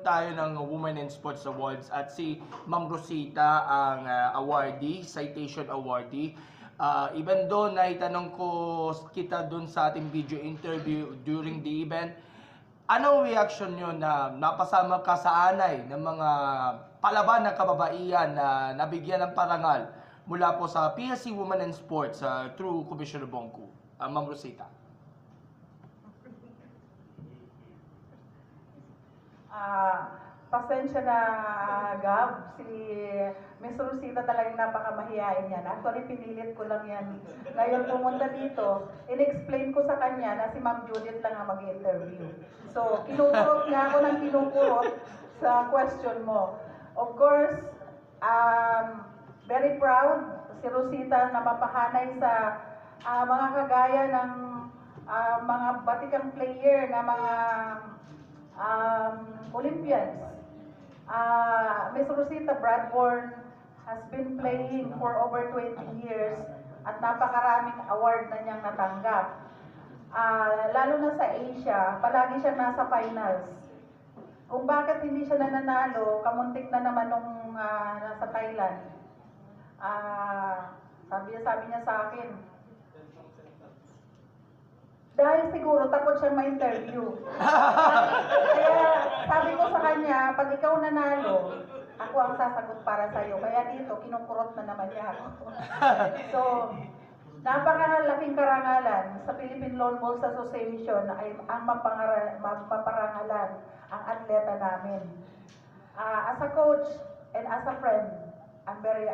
tayo ng Women in Sports Awards at si Ma'am Rosita ang awardee, citation awardee. Even though naitanong ko kita dun sa ating video interview during the event, anong reaction nyo na napasama ka sa anay ng mga palaban ng kababaihan na nabigyan ng parangal mula po sa PSC Women in Sports through Commissioner Bongku? Ma'am Rosita. Pasensya na, Gab. Si Miss Rosita talagang napakamahiyain yan. Actually, pinilit ko lang yan. Ngayon pumunta dito, in-explain ko sa kanya na si Ma'am Judith lang ang mag-interview. So, kinukurot niya ako ng kinukurot sa question mo. Of course, very proud si Rosita na mapahanay sa mga kagaya ng mga batikang player na mga Olympians. Ms. Rosita Bradburn has been playing for over 20 years at napakaraming award na niyang natanggap. Lalo na sa Asia, palagi siya nasa finals. Kung bakit hindi siya nananalo, kamuntik na naman nung nasa Thailand. Sabi niya sa akin, dahil siguro takot siyang ma-interview. Kaya sabi ko sa kanya, pag ikaw nanalo, ako ang sasagot para sa'yo. Kaya dito, kinukurot na naman niya ako. So, napakalaking karangalan sa Philippine Lawn Bowls Association ay ang maparangalan ang atleta namin. As a coach and as a friend, I'm very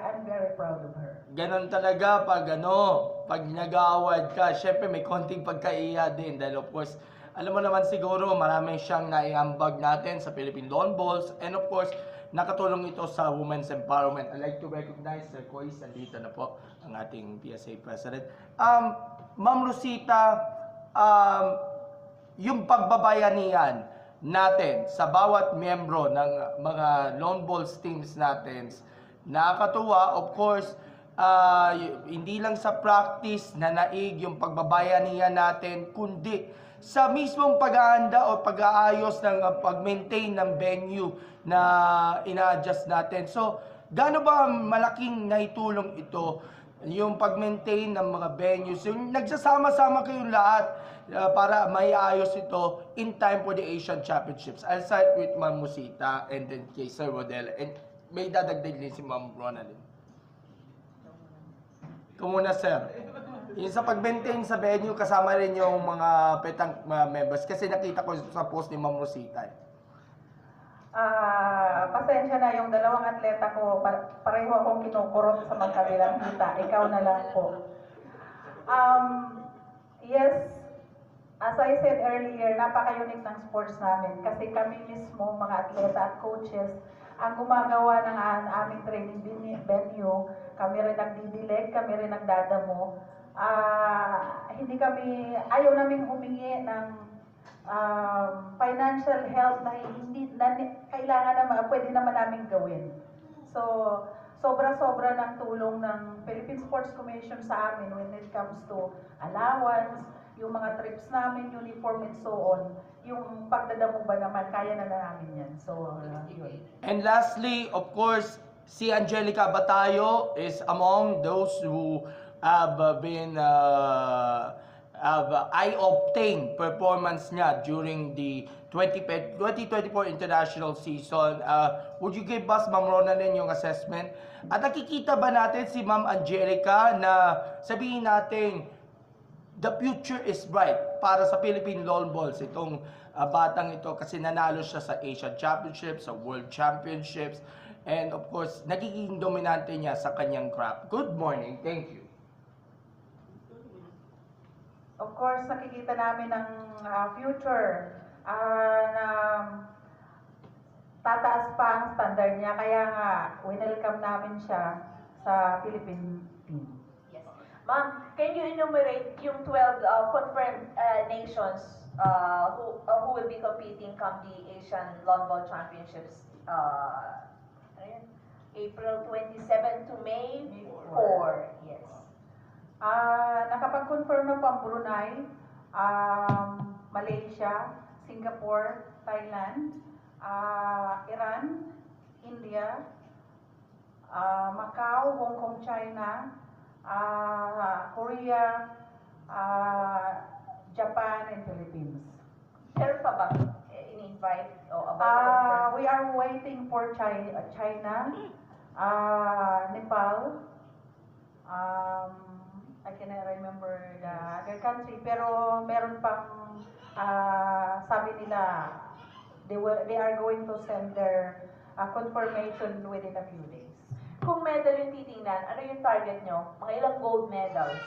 proud of her. Ganon talaga pag nag-award ka, syempre may konting pagkaiya din dahil of course, alam mo naman siguro maraming siyang naiambag natin sa Philippine Lawn Bowls and of course, nakatulong ito sa women's empowerment. I'd like to recognize Sir Kois, nandito na po ang ating PSA President. Ma'am Rosita, yung pagbabayanihan natin sa bawat miyembro ng mga Lawn Bowls teams natin, nakakatuwa, of course, hindi lang sa practice na naig yung pagbabayanihan natin, kundi sa mismong pag-aanda o pag-aayos ng pag-maintain ng venue na ina-adjust natin. So, gaano ba malaking naitulong ito, yung pag-maintain ng mga venues, yung nagsasama-sama kayong lahat para may ayos ito in time for the Asian Championships. I'll start with Ma'am Rosita and then kay Sir Rodel. And may dadagdag din si Ma'am Ronaldin. Kumuna, sir. Yung sa pag-maintain sa venue, kasama rin yung mga petang members. Kasi nakita ko sa post ni Ma'am Rosita. Pasensya na yung dalawang atleta ko, pareho akong kinukurot sa magkabilang kita. Ikaw na lang po. Yes, as I said earlier, napaka-unique ng sports namin. Kasi kami mismo, mga atleta at coaches, ang gumagawa ng aming training venue, kami rin nagdidilig, kami rin nagdadamo. Hindi kami, ayaw namin humingi ng financial help na hindi kailangan naman, pwede naman namin gawin. So, sobra-sobra ng tulong ng Philippine Sports Commission sa amin when it comes to allowance, yung mga trips namin, uniform and so on. Yung pagdadamo ba naman, kaya na namin yan. So, yun. And lastly, of course, si Angelica Batayo is among those who have been eye-obtained performance niya during the 2024 international season. Would you give us, Ma'am Ronaldin, yung assessment? At nakikita ba natin si Ma'am Angelica na sabihin natin, the future is bright para sa Philippine Lawn Bowls, itong batang ito kasi nanalo siya sa Asian Championships, sa World Championships, and of course, nagiging dominante niya sa kanyang craft. Good morning. Thank you. Of course, nakikita namin ang future na tataas pa ang standard niya. Kaya nga, welcome namin siya sa Philippine team. Ma'am, can you enumerate yung 12 confirmed nations who will be competing come the Asian Lawn Bowl Championships April 27 to May 4? Yes. Nakapag-confirm na po ang Brunei, Malaysia, Singapore, Thailand, Iran, India, Macau, Hong Kong, China, Korea, Japan, and Philippines. Meron pa ba in-invite o about to confirm? We are waiting for China, Nepal, I cannot remember the other country, pero meron pang sabi nila they are going to send their confirmation within a few days. Kung medal yung titingnan, ano yung target nyo? Mga ilang gold medals?